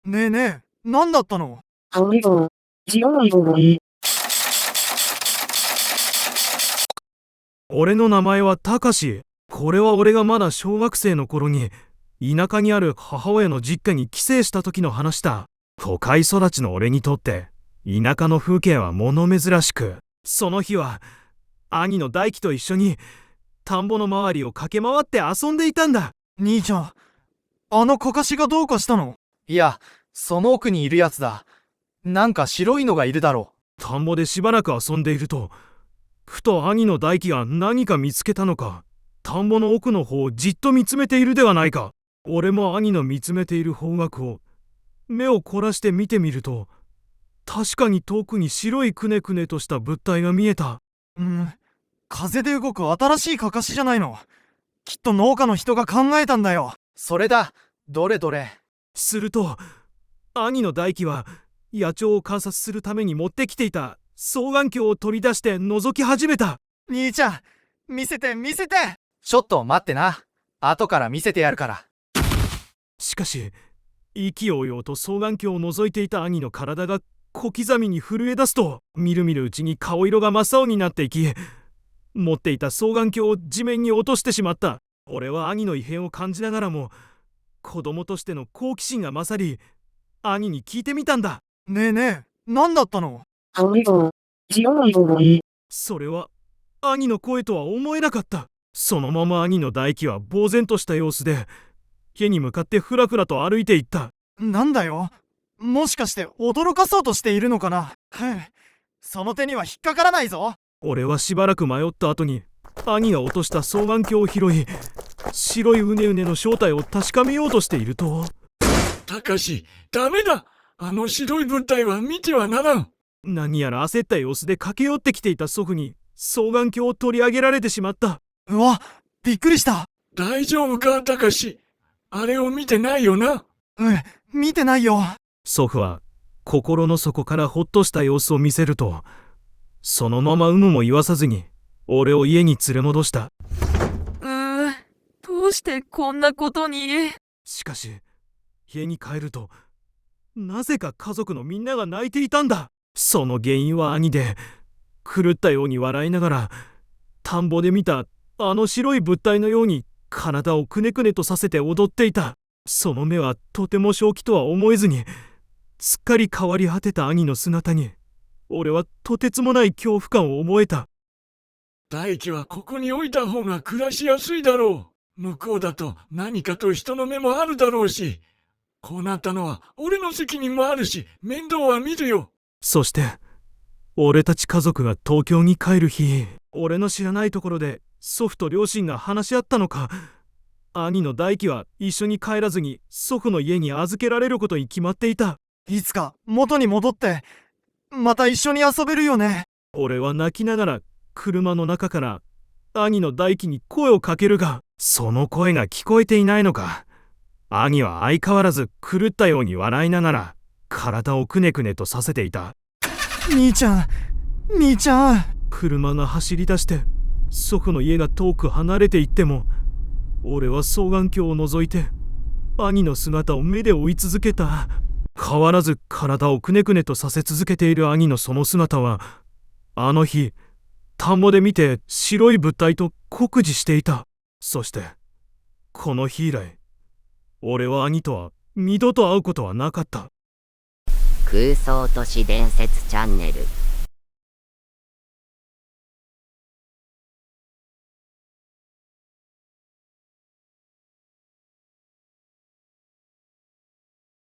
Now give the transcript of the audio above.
ねえねえ、何だったの？青い棒。白い棒いい。俺の名前はたかし。これは俺がまだ小学生の頃に田舎にある母親の実家に帰省した時の話だ。都会育ちの俺にとって田舎の風景は物珍しく、その日は兄の大輝と一緒に田んぼの周りを駆け回って遊んでいたんだ。兄ちゃん、あのかかしがどうかしたの？いや、その奥にいるやつだ。なんか白いのがいるだろ田んぼでしばらく遊んでいると、ふと兄の大輝が何か見つけたのか、田んぼの奥の方をじっと見つめているではないか。俺も兄の見つめている方角を目を凝らして見てみると、確かに遠くに白いくねくねとした物体が見えた。風で動く新しいかかしじゃないの。きっと農家の人が考えたんだよ。それだ。どれどれ。すると兄の大輝は野鳥を観察するために持ってきていた双眼鏡を取り出して覗き始めた。兄ちゃん、見せて見せて。ちょっと待ってな。後から見せてやるから。しかし意気揚々と双眼鏡を覗いていた兄の体が小刻みに震え出すと、みるみるうちに顔色が真っ青になっていき、持っていた双眼鏡を地面に落としてしまった。俺は兄の異変を感じながらも子供としての好奇心が勝り、兄に聞いてみたんだ。ねえねえ、何だったの？青い棒。白い棒いい。それは兄の声とは思えなかった。そのまま兄の大輝は呆然とした様子で家に向かってふらふらと歩いていった。なんだよ。もしかして驚かそうとしているのかな？その手には引っかからないぞ。俺はしばらく迷った後に兄が落とした双眼鏡を拾い、白いうねうねの正体を確かめようとしていると、たかし、ダメだ。あの白い物体は見てはならん。何やら焦った様子で駆け寄ってきていた祖父に双眼鏡を取り上げられてしまった。うわ、びっくりした。大丈夫か、たかし。あれを見てないよな。見てないよ。祖父は心の底からほっとした様子を見せると、そのまま有無も言わさずに俺を家に連れ戻した。どうしてこんなことに。しかし家に帰るとなぜか家族のみんなが泣いていたんだ。その原因は兄で、狂ったように笑いながら田んぼで見たあの白い物体のように体をくねくねとさせて踊っていた。その目はとても正気とは思えずに、すっかり変わり果てた兄の姿に俺はとてつもない恐怖感を覚えた。大輝はここに置いた方が暮らしやすいだろう。向こうだと何かと人の目もあるだろうし、こうなったのは俺の責任もあるし、面倒は見るよ。そして俺たち家族が東京に帰る日、俺の知らないところで祖父と両親が話し合ったのか、兄の大輝は一緒に帰らずに祖父の家に預けられることに決まっていた。いつか元に戻ってまた一緒に遊べるよね。俺は泣きながら車の中から兄の大輝に声をかけるが、その声が聞こえていないのか、兄は相変わらず狂ったように笑いながら体をくねくねとさせていた。兄ちゃん、兄ちゃん。車が走り出して祖父の家が遠く離れていっても、俺は双眼鏡を覗いて兄の姿を目で追い続けた。変わらず体をくねくねとさせ続けている兄のその姿は、あの日田んぼで見て白い物体と酷似していた。そしてこの日以来、俺は兄とは二度と会うことはなかった。空想都市伝説チャンネル。